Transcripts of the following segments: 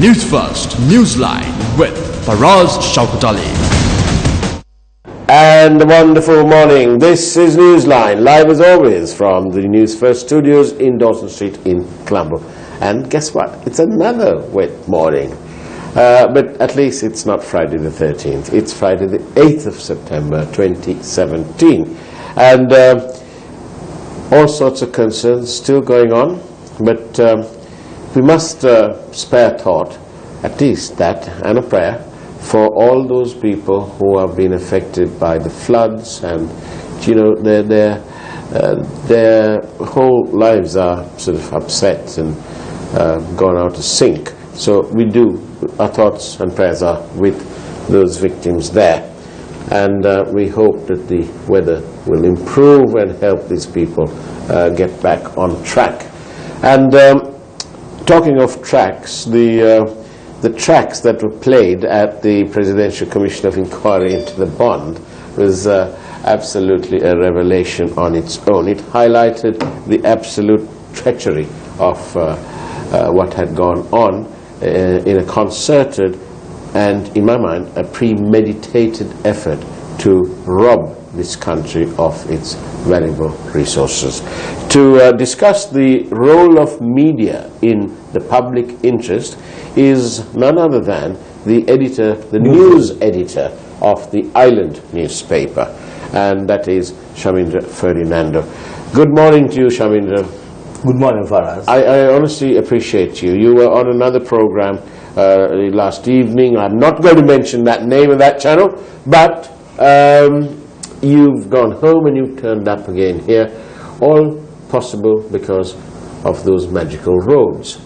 Newsfirst Newsline with Faraz Shaukatali. And a wonderful morning. This is Newsline, live as always from the Newsfirst studios in Dawson Street in Colombo. And guess what? It's another wet morning. But at least it's not Friday the 13th. It's Friday the 8th of September 2017. And all sorts of concerns still going on. But we must spare thought, at least that, and a prayer for all those people who have been affected by the floods, and you know their whole lives are sort of upset and gone out of sync. So our thoughts and prayers are with those victims there, and we hope that the weather will improve and help these people get back on track. And talking of tracks, the tracks that were played at the Presidential Commission of Inquiry into the Bond was absolutely a revelation on its own. It highlighted the absolute treachery of what had gone on in a concerted and, in my mind, a premeditated effort to rob this country of its valuable resources. To discuss the role of media in the public interest is none other than the editor, the news editor of the Island newspaper, and that is Shamindra Ferdinando. Good morning to you, Shamindra. Good morning, Faraz. I honestly appreciate you. You were on another program last evening. I'm not going to mention that name of that channel, but you've gone home and you've turned up again here, all possible because of those magical roads.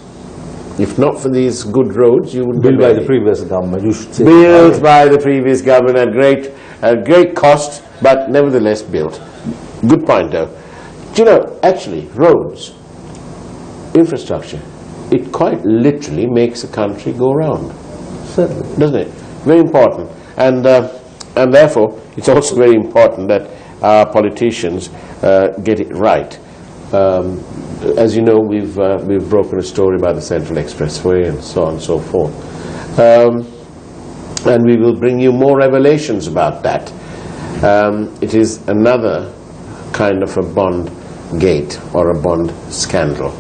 If not for these good roads, you would built by the previous government. You should say built by the previous government at great cost, but nevertheless built. Good point, though. Do you know, actually, roads, infrastructure, it quite literally makes a country go round. Certainly, doesn't it? Very important, and therefore it's also very important that our politicians get it right. As you know, we've broken a story about the Central Expressway and so on and so forth, and we will bring you more revelations about that. It is another kind of a bond gate or a bond scandal.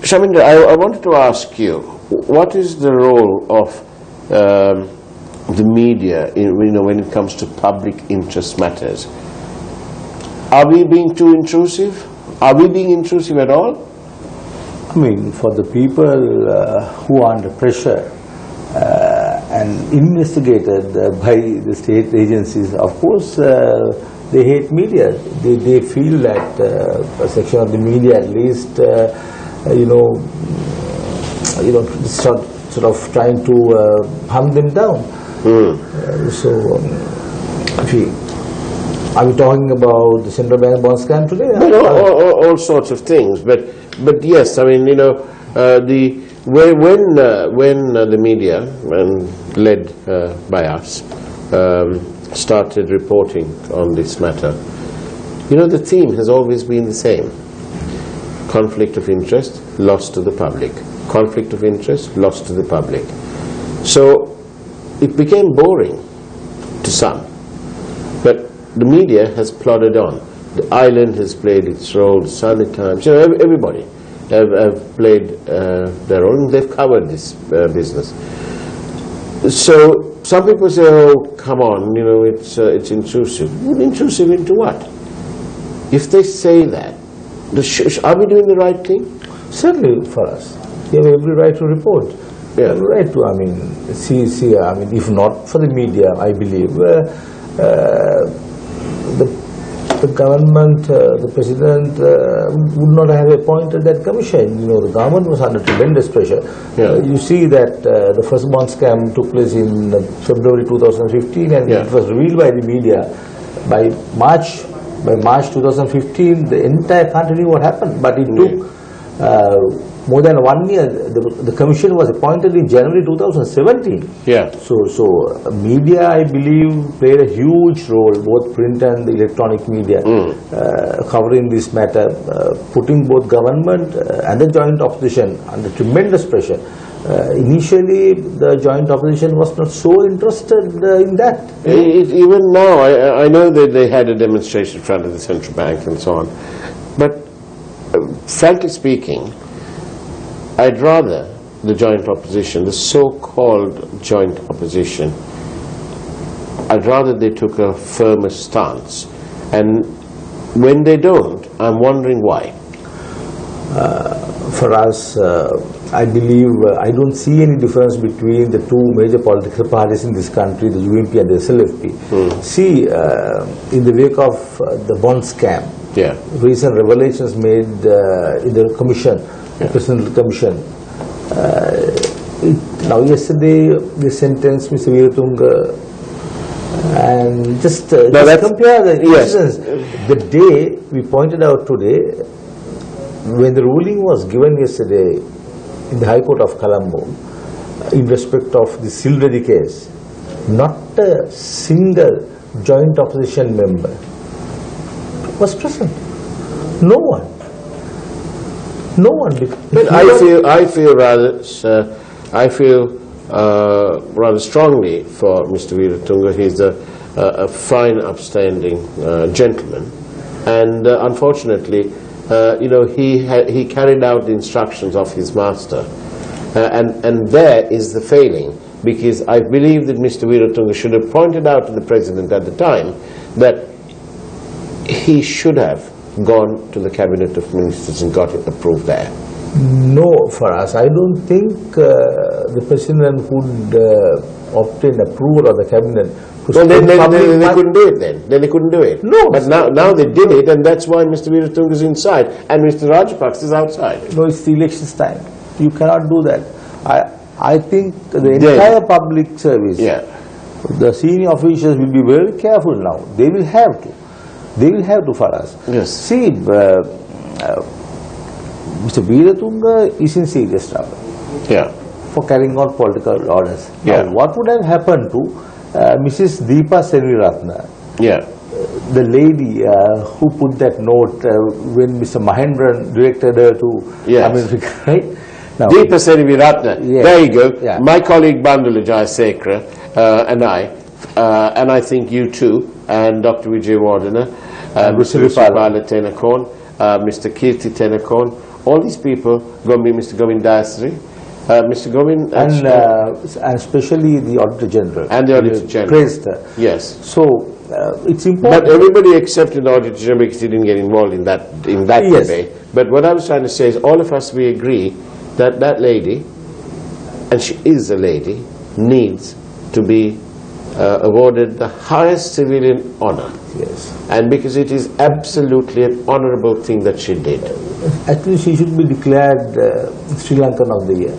Shamindra, I wanted to ask you, what is the role of the media when it comes to public interest matters? Are we being too intrusive? Are we being intrusive at all? I mean, for the people who are under pressure and investigated by the state agencies, of course, they hate media. They feel that a section of the media, at least, sort of trying to hunt them down. Are we talking about the central bank bond scam today? All sorts of things, but yes, I mean, you know, when the media, led by us, started reporting on this matter, you know, the theme has always been the same: conflict of interest, lost to the public. Conflict of interest, lost to the public. So it became boring to some, but the media has plodded on. The Island has played its role, the Sunday Times, you know, everybody have played their role, and they've covered this business. So some people say, oh, come on, you know, it's intrusive. Intrusive into what? If they say that, are we doing the right thing? Certainly, for us. You have every right to report. Yeah. Every right to, I mean, see, I mean, if not for the media, I believe, the government, the president would not have appointed that commission. You know, the government was under tremendous pressure. Yeah. You see that the first bond scam took place in February 2015, and it was revealed by the media. By March 2015, the entire country knew what happened, but it took more than 1 year. The commission was appointed in January 2017. Yeah. So media, I believe, played a huge role, both print and the electronic media, covering this matter, putting both government and the joint opposition under tremendous pressure. initially the joint opposition was not so interested in that. Even now, I know that they had a demonstration in front of the central bank and so on, but frankly speaking, I'd rather the joint opposition, the so-called joint opposition, I'd rather they took a firmer stance. And when they don't, I'm wondering why. For us, I believe, I don't see any difference between the two major political parties in this country, the UMP and the SLFP. See, in the wake of the bond scam, recent revelations made in the commission, the Presidential Commission. Now, yesterday they sentenced Mr. Veeratunga, and just compare the incidents. The day we pointed out today, when the ruling was given yesterday in the High Court of Colombo in respect of the Silreddy case, not a single joint opposition member was present. No one. No one. But I feel rather strongly for Mr. Veeratunga. He's a fine, upstanding gentleman, and unfortunately, he carried out the instructions of his master, and there is the failing, because I believe that Mr. Veeratunga should have pointed out to the President at the time that he should have gone to the Cabinet of Ministers and got it approved there. No, for us, I don't think the President would obtain approval of the Cabinet. Well, then they couldn't do it then. Then they couldn't do it. No. But now they did it, and that's why Mr. Veeratunga is inside, and Mr. Rajapaksa is outside. No, it's the elections time. You cannot do that. I think the entire public service, the senior officials will be very careful now. They will have to. They will have to for us. Yes. See, Mr. Veeratunga is in serious trouble for carrying out political orders. Now, what would have happened to Mrs. Deepa Senviratna, the lady who put that note when Mr. Mahendran directed her to America, right? Now, Deepa Senviratna, there you go. My colleague Bandula Jayasekara and I think you too, and Dr. Vijay Wardena, Mr. Rupala Tenakon, Mr. Kirti Tenakon, all these people, Mr. Govind Dasri, Mr. Govind, and especially the Auditor General. And the Auditor General. Praised her. Yes. So, it's important. But everybody except the Auditor General, because he didn't get involved in that debate. But what I was trying to say is, all of us, we agree that that lady, and she is a lady, needs to be awarded the highest civilian honor. Yes. And because it is absolutely an honorable thing that she did. Actually, she should be declared Sri Lankan of the Year.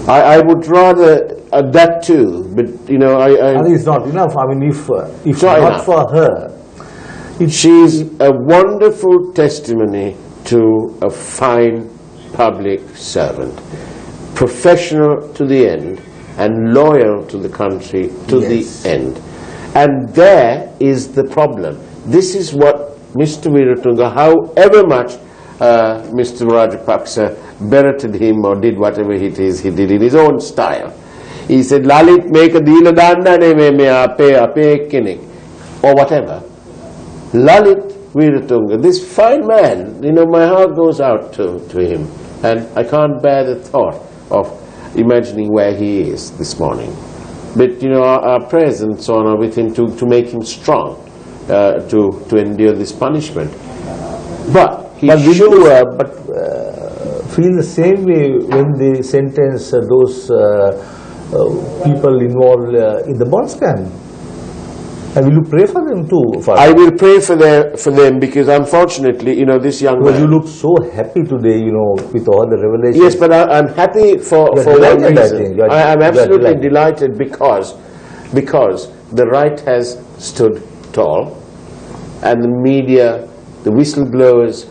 I would rather that too, but I think it's not enough. I mean, if not for her, she's a wonderful testimony to a fine public servant, professional to the end, and loyal to the country to the end. And there is the problem. This is what Mr. Veeratunga, however much Mr. Rajapaksa berated him or did whatever it is he did in his own style. He said, Lalit make a deal me ape kinik, or whatever. Lalit Veeratunga, this fine man, my heart goes out to him, and I can't bear the thought of imagining where he is this morning. But our prayers and so on are with him to make him strong to endure this punishment. But he should feel the same way when they sentence those people involved in the bond scam. And will you pray for them too? I will pray for them because unfortunately, this young man. You look so happy today, with all the revelations. Yes, but I'm happy for one reason. I'm absolutely delighted because the right has stood tall, and the media, the whistleblowers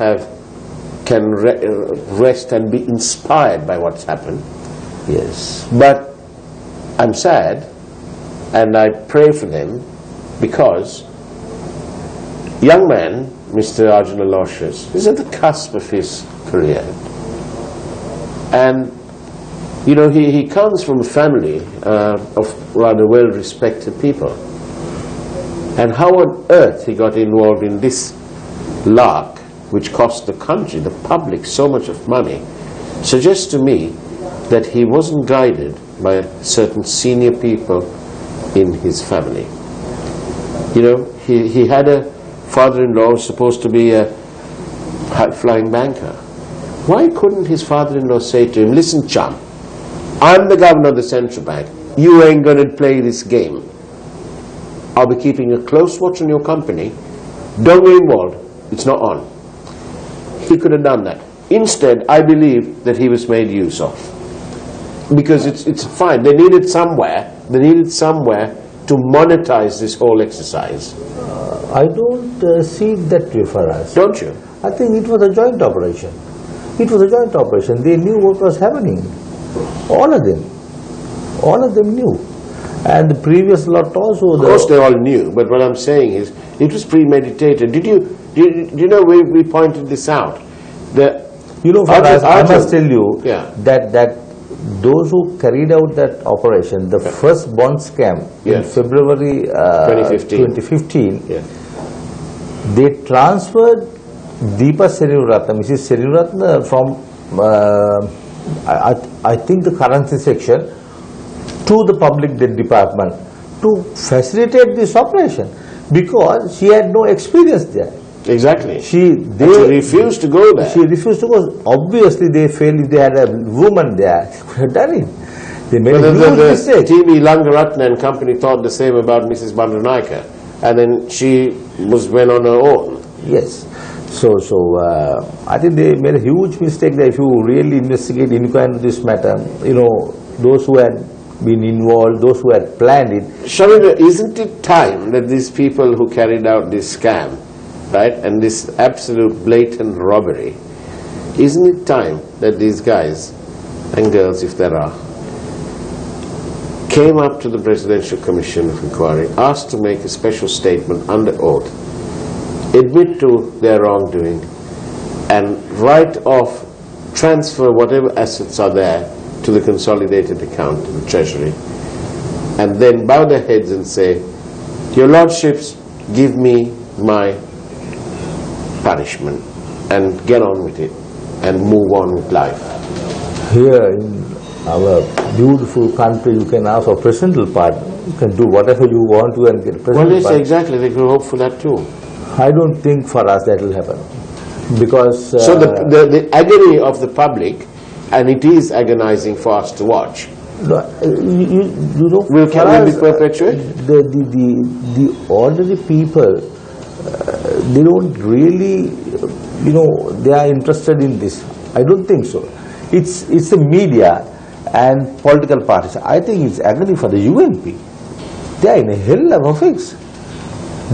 can rest and be inspired by what's happened. Yes. But I'm sad, and I pray for them. Because young man, Mr. Arjuna Aloysius, is at the cusp of his career. And You know, he comes from a family of rather well-respected people. And how on earth he got involved in this lark, which cost the country, the public, so much of money, suggests to me that he wasn't guided by certain senior people in his family. You know, he had a father-in-law who was supposed to be a high-flying banker. Why couldn't his father-in-law say to him, listen, chum, I'm the governor of the central bank. You ain't going to play this game. I'll be keeping a close watch on your company. Don't get involved. It's not on. He could have done that. Instead, I believe that he was made use of. Because it's fine. They needed somewhere to monetize this whole exercise. I don't see it that way for us. Don't you? I think it was a joint operation. It was a joint operation. They knew what was happening. All of them. All of them knew. And the previous lot also. Of course they all knew, but what I'm saying is, it was premeditated. Did you know we pointed this out? You know, I must tell you that those who carried out that operation, the first bond scam in February 2015, they transferred Deepa Seneviratne, Mrs. Seneviratne from, I think, the currency section to the public debt department to facilitate this operation, because she had no experience there. Exactly. She refused to go there. She refused to go. Obviously, they felt if they had a woman there, they could have done it. They made a huge mistake. TV Lanka and company thought the same about Mrs. Bandaranaike, and then she went on her own. Yes. So I think they made a huge mistake there. If you really investigate, inquire into this matter, you know, those who had been involved, those who had planned it. Shamina, isn't it time that these people who carried out this scam, right, and this absolute blatant robbery, isn't it time that these guys and girls, if there are, came up to the Presidential Commission of Inquiry, asked to make a special statement under oath, admit to their wrongdoing, and write off, transfer whatever assets are there to the consolidated account of the Treasury, and then bow their heads and say, your Lordships, give me my punishment, and get on with it, and move on with life. Here in our beautiful country, you can ask for presidential pardon. You can do whatever you want to and get presidential pardon. Well, yes, exactly. They can hope for that too. I don't think for us that will happen, because so the agony of the public, and it is agonizing for us to watch. No, you know, will be perpetuated. The ordinary people, they don't really, you know, they are interested in this. I don't think so. It's the media and political parties. I think it's agony for the UNP. They are in a hell of a fix.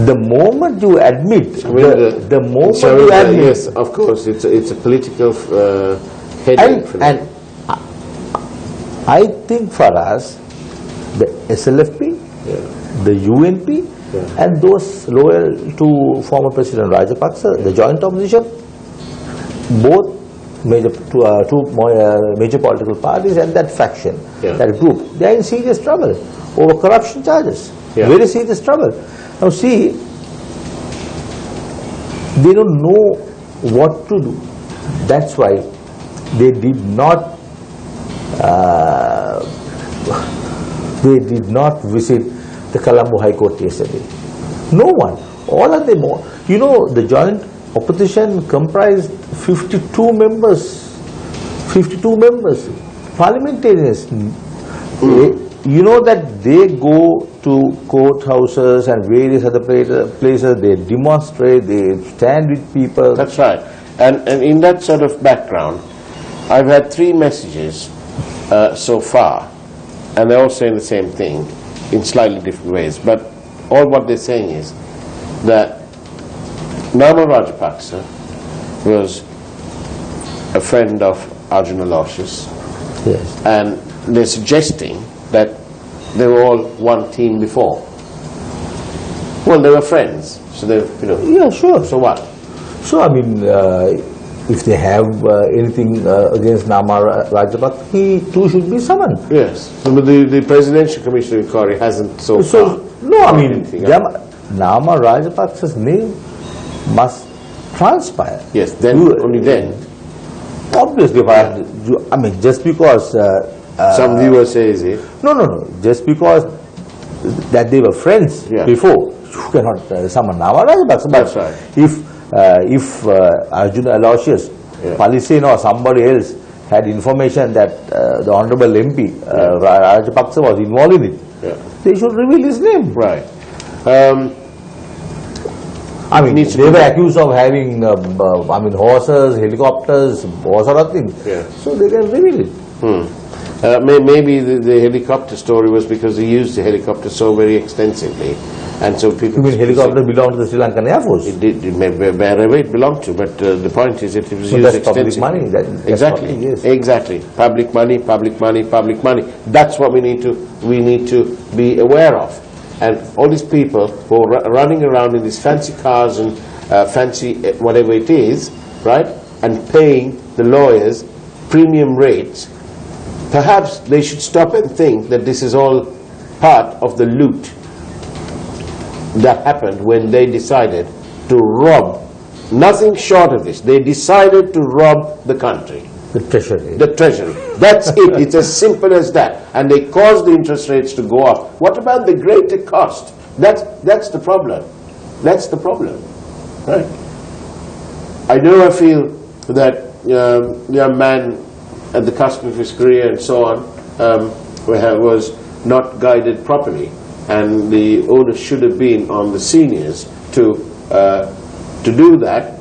The moment you admit, the moment you admit, yes, of course, it's a political headache. And I think for us, the SLFP, the UNP, and those loyal to former President Rajapaksa, the joint opposition, both major political parties and that faction, that group, they are in serious trouble over corruption charges. Very serious trouble. Now see, they don't know what to do. That's why they did not visit the Colombo High Court yesterday. No one. All of them. You know, the joint opposition comprised 52 members. 52 members. Parliamentarians. You know that they go to courthouses and various other places, they demonstrate, they stand with people. That's right. And in that sort of background, I've had 3 messages so far, and they're all saying the same thing in slightly different ways. But all what they're saying is that Nama Rajapaksa was a friend of Arjuna Aloysius, and they're suggesting that they were all one team before. Well, they were friends, so they, you know. Yeah, sure. So what? So I mean, if they have anything against Nama Rajapaksa, he too should be summoned. Yes, but the Presidential Commission of Inquiry hasn't so far. No, I mean, Nama Rajapaksa's name must transpire. Yes, then only then. Obviously, I mean, just because some viewer says it. No. Just because that they were friends before, you cannot summon Nama Rajapaksa. That's right. If Arjuna Aloysius, Palisin or somebody else had information that the Honorable MP Rajapaksa was involved in it, they should reveal his name. Right. I mean, they were accused of having, horses, helicopters, all sort of things. Yeah. So they can reveal it. Maybe the helicopter story was because they used the helicopter so very extensively, and so people. You mean helicopter belonged to the Sri Lankan Air Force? It did. It may wherever it belonged to, but the point is, it was used extensively. Public money. Exactly. Yes. Exactly. Public money. Public money. Public money. That's what we need to be aware of. And all these people who are running around in these fancy cars and fancy whatever it is, right, and paying the lawyers premium rates, perhaps they should stop and think that this is all part of the loot that happened when they decided to rob, nothing short of this, they decided to rob the country. The treasury. The treasury. That's it. It's as simple as that. And they caused the interest rates to go up. What about the greater cost? That's the problem. That's the problem. Right? I feel that young man at the cusp of his career and so on was not guided properly, and the onus should have been on the seniors to do that.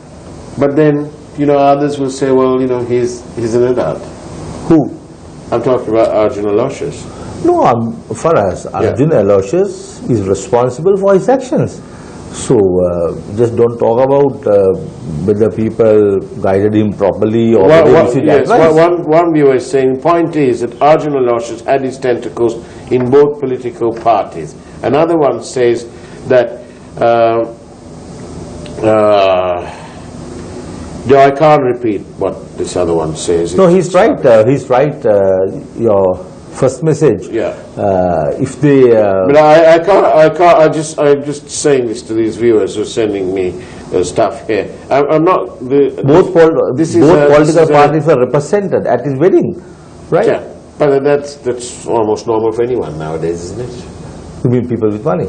But then, others will say, well, he's an adult. Who? I'm talking about Arjuna Aloysius. No, Faraz, Arjuna Aloysius is responsible for his actions. So, just don't talk about whether people guided him properly or one viewer is saying, point is that Arjuna Aloysius had his tentacles in both political parties. Another one says that I can't repeat what this other one says. No, he's right. He's right. Your first message. Yeah. If they. But I can't. I'm just saying this to these viewers who are sending me stuff here. I'm not. Both political parties were represented at his wedding, right? Yeah. But that's almost normal for anyone nowadays, isn't it? You mean people with money?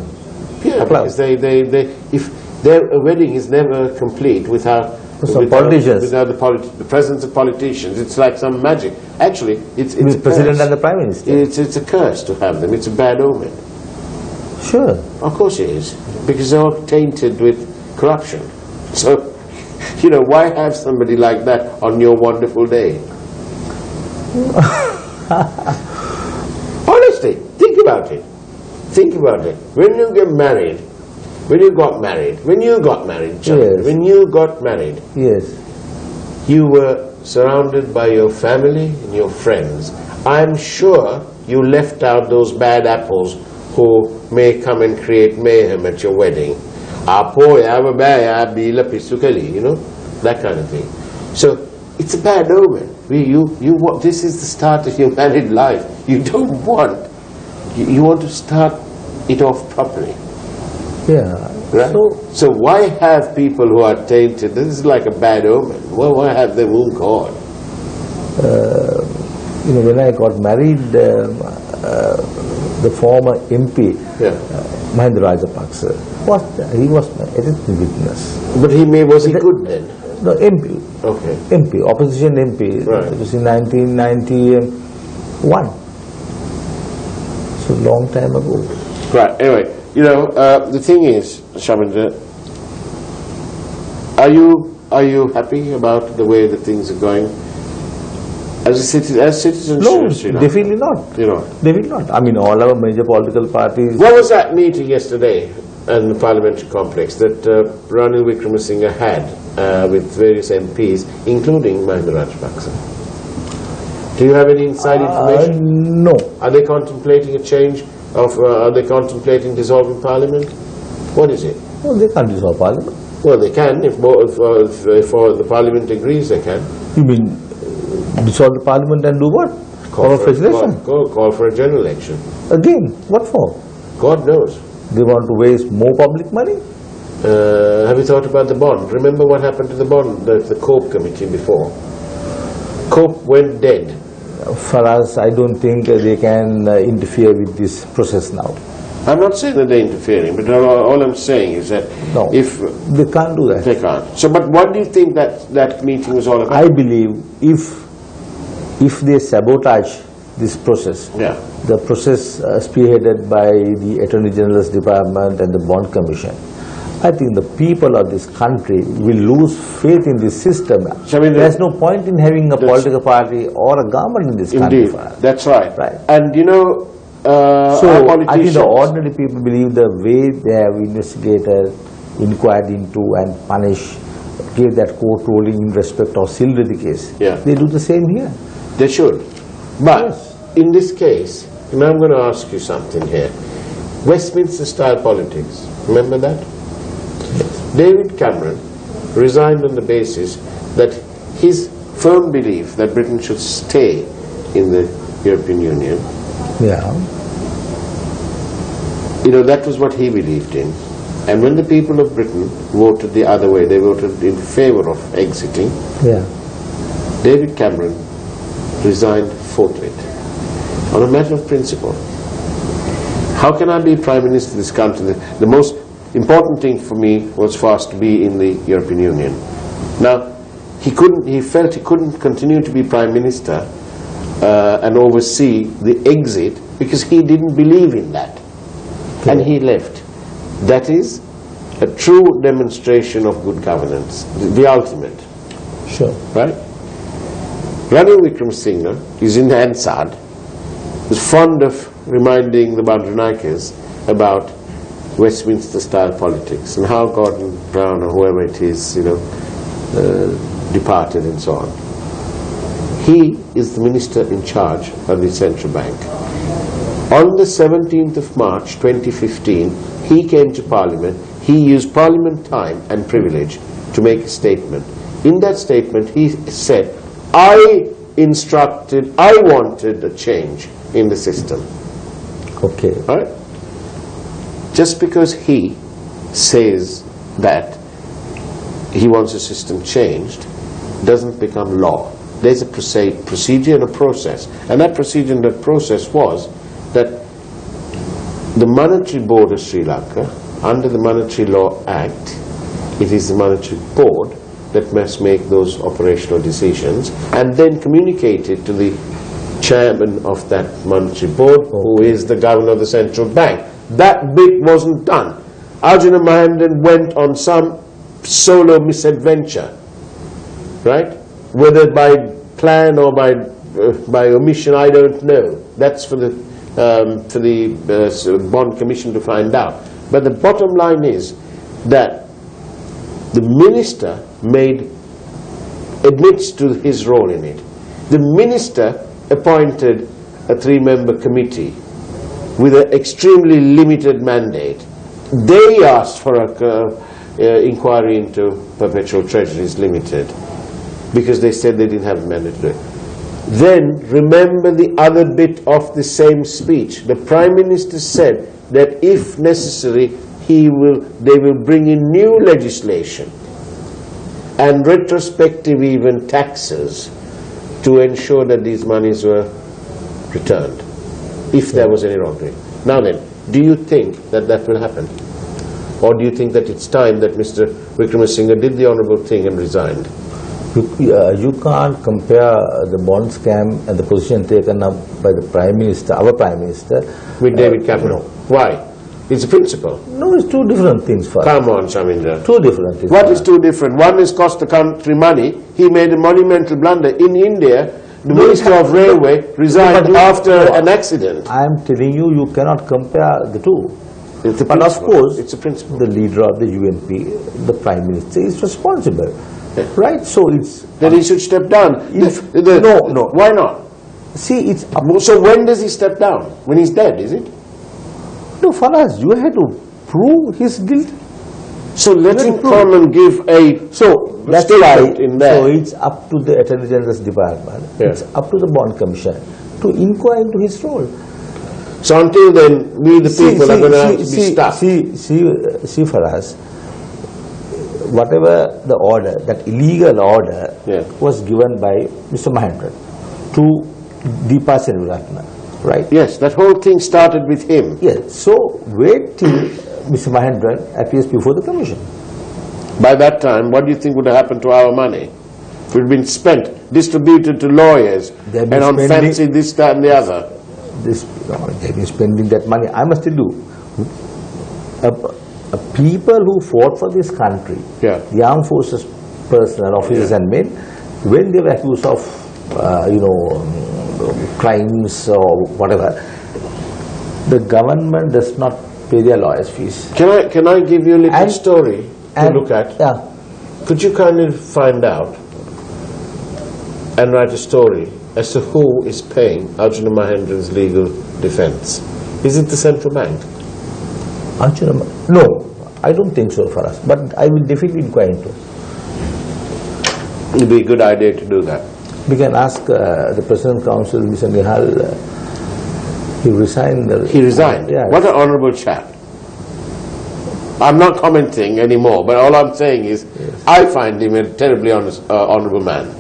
Yeah. Because if their wedding is never complete without. Politicians. Without the presence of politicians, it's like some magic. Actually, it's the president and the prime minister. It's a curse to have them. It's a bad omen. Sure. Of course it is, because they're all tainted with corruption. So, why have somebody like that on your wonderful day? Honestly, think about it. Think about it. When you get married. When you got married, yes. When you got married, yes, you were surrounded by your family and your friends. I'm sure you left out those bad apples who may come and create mayhem at your wedding. That kind of thing. So it's a bad omen. This is the start of your married life. You don't want. You want to start it off properly. Yeah. Right? So why have people who are tainted? This is like a bad omen. Why have them all gone? When I got married, the former MP, Mahendra Rajapaksa, he was my attending witness. But was he good then? No, MP. Okay. MP, opposition MP. Right. It was in 1991. So long time ago. Right. Anyway. The thing is, Shamindra, are you happy about the way that things are going? As citizens? No, definitely not. Definitely not. I mean, all our major political parties. What was that meeting yesterday in the parliamentary complex that Ranil Wickremesinghe had with various MPs, including Mahendra Rajapaksa? Do you have any inside information? No. Are they contemplating a change? Are they contemplating dissolving Parliament? What is it? No, they can't dissolve Parliament. Well, they can, if the Parliament agrees, they can. You mean dissolve the Parliament and do what? Call for legislation? Call for a general election. Again, what for? God knows. They want to waste more public money? Have you thought about the bond? Remember what happened to the bond, the COPE committee before? COPE went dead. For us, I don't think they can interfere with this process now. I'm not saying that they're interfering, but all I'm saying is that if they can't do that. They can't. So, but what do you think that meeting was all about? I believe if they sabotage this process, the process spearheaded by the Attorney General's Department and the Bond Commission, I think the people of this country will lose faith in this system. So, I mean, there's no point in having a political party or a government in this country. Indeed, that's right. And you know, so I think the ordinary people believe the way they have investigated, inquired into and punished, gave that court ruling in respect of Silvedi case. They do the same here. They should. But in this case, and I'm going to ask you something here. Westminster style politics, remember that? David Cameron resigned on the basis that his firm belief that Britain should stay in the European Union, you know, that was what he believed in. And when the people of Britain voted the other way, they voted in favour of exiting, David Cameron resigned forthwith on a matter of principle. How can I be Prime Minister of this country? The most important thing for me was for us to be in the European Union. Now, he felt he couldn't continue to be Prime Minister and oversee the exit because he didn't believe in that. And he left. That is a true demonstration of good governance, the ultimate. Sure. Right? Ranil Wickremesinghe is in Hansard, was fond of reminding the Bandaranaikes about Westminster-style politics and how Gordon Brown or whoever it is, you know, departed and so on. He is the minister in charge of the central bank. On the 17th of March 2015, he came to Parliament. He used Parliament time and privilege to make a statement. In that statement, he said, I wanted a change in the system. Okay. Right? Just because he says that he wants a system changed doesn't become law. There's a procedure and a process. And that procedure and that process was that the Monetary Board of Sri Lanka, under the Monetary Law Act, it is the Monetary Board that must make those operational decisions and then communicate it to the chairman of that Monetary Board, who is the governor of the central bank. That bit wasn't done. Arjuna Mahandan went on some solo misadventure, right? Whether by plan or by omission, I don't know. That's for the Bond Commission to find out. But the bottom line is that the minister admits to his role in it. The minister appointed a 3-member committee with an extremely limited mandate. They asked for an inquiry into perpetual treasuries limited because they said they didn't have a mandate to do it. Then remember the other bit of the same speech. The Prime Minister said that if necessary, they will bring in new legislation and retrospective even taxes to ensure that these monies were returned, if there was any wrongdoing. Now then, do you think that that will happen? Or do you think that it's time that Mr. Wickremesinghe did the honourable thing and resigned? You can't compare the bond scam and the position taken up by the Prime Minister, our Prime Minister, with David Cameron. Why? It's a principle. No, it's two different things for Come on, Shamindra. Two different things. What is two different? One is cost the country money. He made a monumental blunder. In India, the Minister of Railway resigned after an accident. I am telling you, you cannot compare the two. It's a but of course, it's a principle. The leader of the UNP, the Prime Minister, is responsible. Yeah. Right? So it's... Then he should step down. No. Why not? See, it's... So when does he step down? When he's dead, is it? No, for us, you have to prove his guilt. So let him come and give a that's statement why, in there. so it's up to the Attorney General's Department, it's up to the Bond Commission to inquire into his role. So until then, we the people are going to have to be stuck. See for us, whatever the order, that illegal order was given by Mr. Mahendran to Deepa Senviratna, right? Yes, that whole thing started with him. Yes, so wait till Mr. Mahendran appears before the Commission. By that time, what do you think would have happened to our money? It would have been spent, distributed to lawyers, and on fancy this, that and the other. They've been spending that money. I must tell you, people who fought for this country, the armed forces personnel, officers and men, when they were accused of, crimes or whatever, the government does not pay their lawyers' fees. Can I give you a little story to look at? Yeah. Could you kindly find out and write a story as to who is paying Arjuna Mahendran's legal defense? Is it the central bank? No, I don't think so for us, but I will definitely inquire into it. It would be a good idea to do that. We can ask the President Council, Mr. Nihal, he resigned. He resigned? Yeah. What an honourable chap. I'm not commenting anymore, but all I'm saying is I find him a terribly honourable man.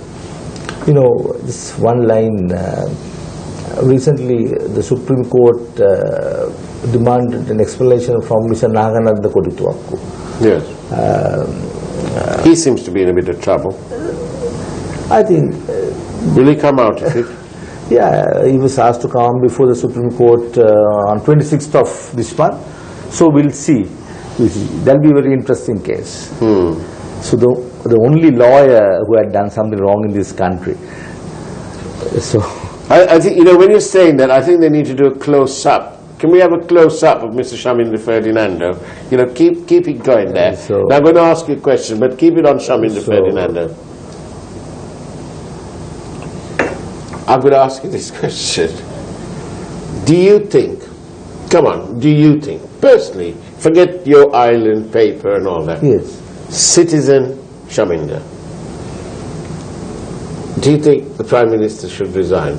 You know, this one line, recently the Supreme Court demanded an explanation from Mr. Nagananda Kodituakku. Yes. He seems to be in a bit of trouble. I think... Will he come out of it? Yeah, he was asked to come before the Supreme Court on 26th of this month. So we'll see. That'll be a very interesting case. So the only lawyer who had done something wrong in this country. So I think, you know, when you're saying that, I think they need to do a close-up. Can we have a close-up of Mr. Shamindra Ferdinando? You know, keep it going there. So, now I'm going to ask you a question, but keep it on Shamindra Ferdinando. I'm going to ask you this question. Do you think, come on, do you think, personally, forget your island paper and all that. Yes. Citizen Shamindra, do you think the Prime Minister should resign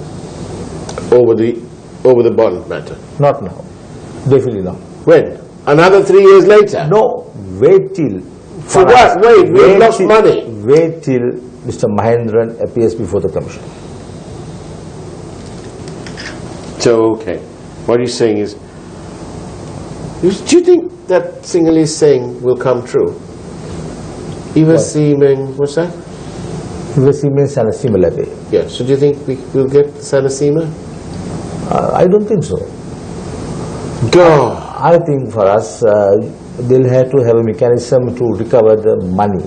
over the bond matter? Not now. Definitely not. When? Another 3 years later? No. Wait till... For what? Wait, we've lost money. Wait till Mr. Mahendran appears before the Commission. So, okay. What you're saying is, do you think that Singhal is saying will come true? Iwasimeng, what's that? Iwasimeng Sanasima Lebe. Yeah, so do you think we'll get Sanasima? I don't think so. God. I think for us, they'll have to have a mechanism to recover the money.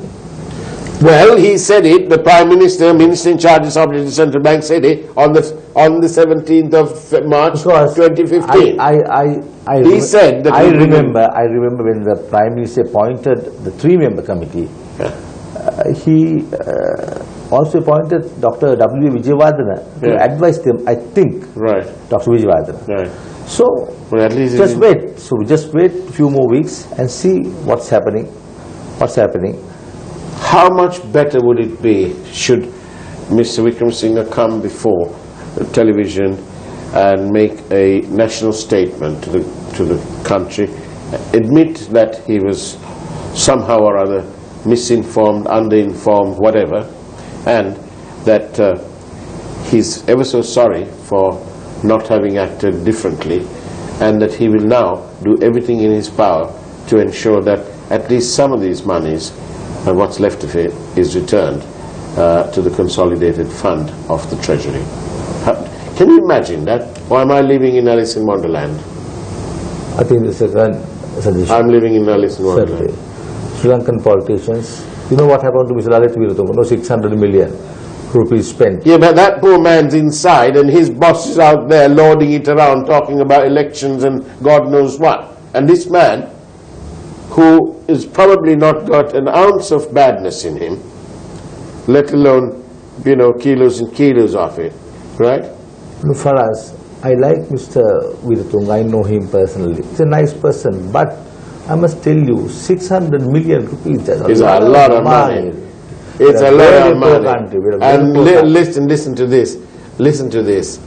Well, he said it, the Prime Minister, Minister in charge of the Central Bank said it on the 17th of March 2015. He said that... I remember when the Prime Minister appointed the 3-member committee, he also appointed Dr. W. Vijayawardena to advise them, I think. Right. Dr. Vijayawardena. Right. So, well, at least just wait. So, we just wait a few more weeks and see what's happening. How much better would it be should Mr. Wickremesinghe come before the television and make a national statement to the country, admit that he was somehow or other misinformed, underinformed, whatever, and that he's ever so sorry for not having acted differently, and that he will now do everything in his power to ensure that at least some of these monies and what's left of it is returned to the consolidated fund of the Treasury. Can you imagine that? Or am I living in Alice in Wonderland? I think it's a good suggestion. I'm living in Alice in Wonderland. Sri Lankan politicians, you know what happened to Mr. Lalit Veeratunga? No, 600 million rupees spent. Yeah, but that poor man's inside and his boss is out there lording it around talking about elections and God knows what. And this man, who is probably not got an ounce of badness in him, let alone, you know, kilos and kilos of it, right? For us, I like Mr. Veeratunga, I know him personally. He's a nice person, but I must tell you, 600 million rupees is a lot of money. It's a lot of money. And listen to this. Listen to this.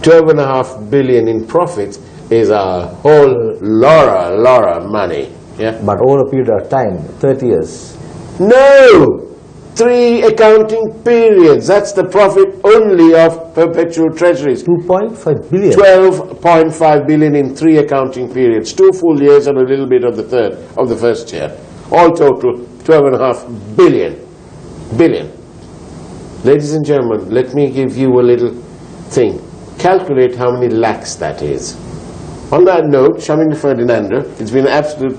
12.5 billion in profits is a whole lot of money. Yeah. But over a period of time, 30 years. No! 3 accounting periods. That's the profit only of perpetual treasuries. 2.5 billion. 12.5 billion in 3 accounting periods. 2 full years and a little bit of the first year. All total 12.5 billion. Ladies and gentlemen, let me give you a little thing. Calculate how many lakhs that is. On that note, Shaminda Ferdinando, it's been an absolute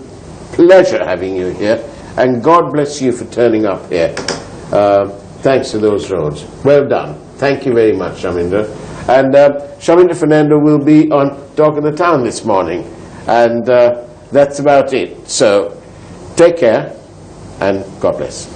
pleasure having you here, and God bless you for turning up here. Thanks to those roads. Well done. Thank you very much, Shaminda. And Shaminda Fernando will be on Talk of the Town this morning. And that's about it. So take care and God bless.